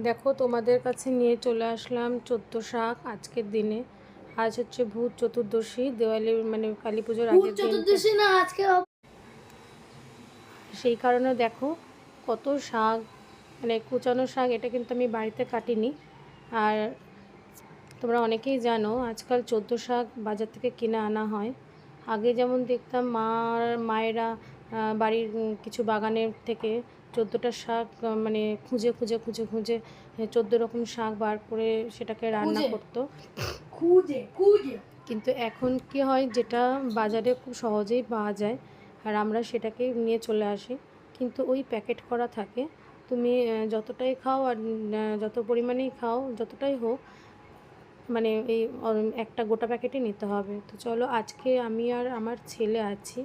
দেখো তোমাদের কাছে নিয়ে চলে আসলাম 14 শাক আজকের দিনে। আজ হচ্ছে ভূত চতুর্দশী, দেওয়ালি মানে কালী পুজোর আগের দিন। চতুর্দশী না আজকে, সেই কারণে দেখো কত শাক, মানে কুচানো শাক। এটা কিন্তু আমি বাড়িতে কাটিনি। আর তোমরা অনেকেই জানো আজকাল 14 শাক বাজার থেকে কিনে আনা হয়। আগে যেমন দেখতাম মায়েরা বাড়ির কিছু বাগানের থেকে 14টা শাক মানে খুঁজে খুঁজে খুঁজে খুঁজে 14 রকম শাক বার করে সেটাকে রান্না করতো। কিন্তু এখন কি হয়, যেটা বাজারে খুব সহজেই পাওয়া যায় আর আমরা সেটাকেই নিয়ে চলে আসি, কিন্তু ওই প্যাকেট করা থাকে। তুমি যতটাই খাও আর যত পরিমাণেই খাও, যতটাই হোক, মানে এই একটা গোটা প্যাকেটই নিতে হবে। তো চলো, আজকে আমি আর আমার ছেলে আছি।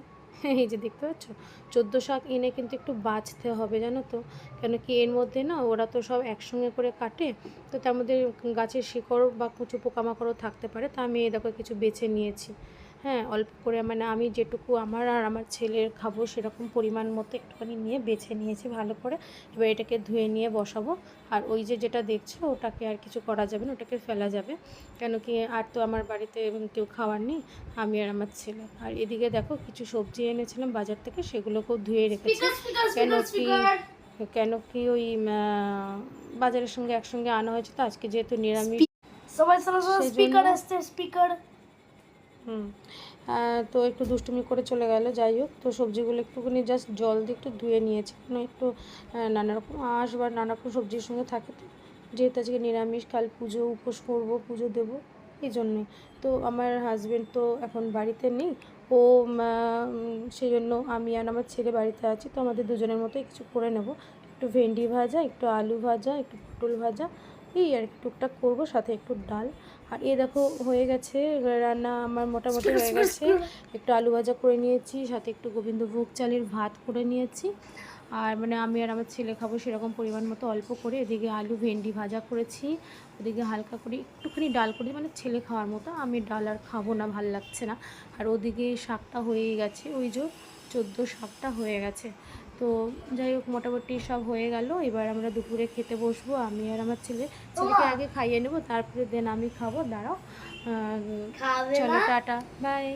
এই যে দেখতে পাচ্ছ, 14 শাক এনে কিন্তু একটু বাছতে হবে, জানো তো। কেন কি, এর মধ্যে না ওরা তো সব একসঙ্গে করে কাটে, তো তার মধ্যে গাছের শিকড় বা কিছু পোকামাকড়ও থাকতে পারে। তা আমি এই দেখো কিছু বেছে নিয়েছি। হ্যাঁ, অল্প করে, মানে আমি যেটুকু আমার আর আমার ছেলের খাবো সেরকম পরিমাণ মতো একটুখানি নিয়ে বেছে নিয়েছি ভালো করে। এবার এটাকে ধুয়ে নিয়ে বসাবো। আর ওই যে যেটা দেখছো ওটাকে আর কিছু করা যাবে না, ওটাকে ফেলা যাবে। কেন কি, আর তো আমার বাড়িতে কেউ খাওয়ার নেই, আমি আর আমার ছেলে। আর এদিকে দেখো কিছু সবজি এনেছিলাম বাজার থেকে, সেগুলোকেও ধুয়ে রেখেছি। কেন কি ওই বাজারের সঙ্গে একসঙ্গে আনা হয়েছে, তো আজকে যেহেতু নিরামিষ স্পিকার। তো একটু দুষ্টুমি করে চলে গেল। যাই হোক, তো সবজিগুলো একটুখানি জাস্ট জল দিয়ে একটু ধুয়ে নিয়েছি, কারণ একটু নানা রকম আঁশ বা নানা রকম সবজির সঙ্গে থাকে। তো যেহেতু আজকে নিরামিষ, কাল পুজো উপোস করবো, পুজো দেবো, এই জন্যই। তো আমার হাজব্যান্ড তো এখন বাড়িতে নেই, ও সেই জন্য আমি আর আমার ছেলে বাড়িতে আছি। তো আমাদের দুজনের মতোই কিছু করে নেব। একটু ভেন্ডি ভাজা, একটু আলু ভাজা, একটু পটল ভাজা, এই আর কি টুকটাক করবো, সাথে একটু ডাল। আর এ দেখো হয়ে গেছে রান্না আমার, মোটামুটি হয়ে গেছে। একটু আলু ভাজা করে নিয়েছি, সাথে একটু গোবিন্দভোগ চালের ভাত করে নিয়েছি। আর মানে আমি আর আমার ছেলে খাবো সেরকম পরিমাণ মতো অল্প করে। এদিকে আলু ভেন্ডি ভাজা করেছি, ওদিকে হালকা করে একটুখানি ডাল করে, মানে ছেলে খাওয়ার মতো। আমি ডাল আর খাবো না, ভাল লাগছে না। আর ওদিকে শাকটা হয়েই গেছে, ওই যে 14 শাকটা হয়ে গেছে। তো যাই হোক, মোটামুটি সব হয়ে গেল। এবার আমরা দুপুরে খেতে বসবো, আমি আর আমার ছেলেকে আগে খাইয়ে নেবো, তারপরে দেন আমি খাবো। দাঁড়াও, চলো, টাটা, বাই।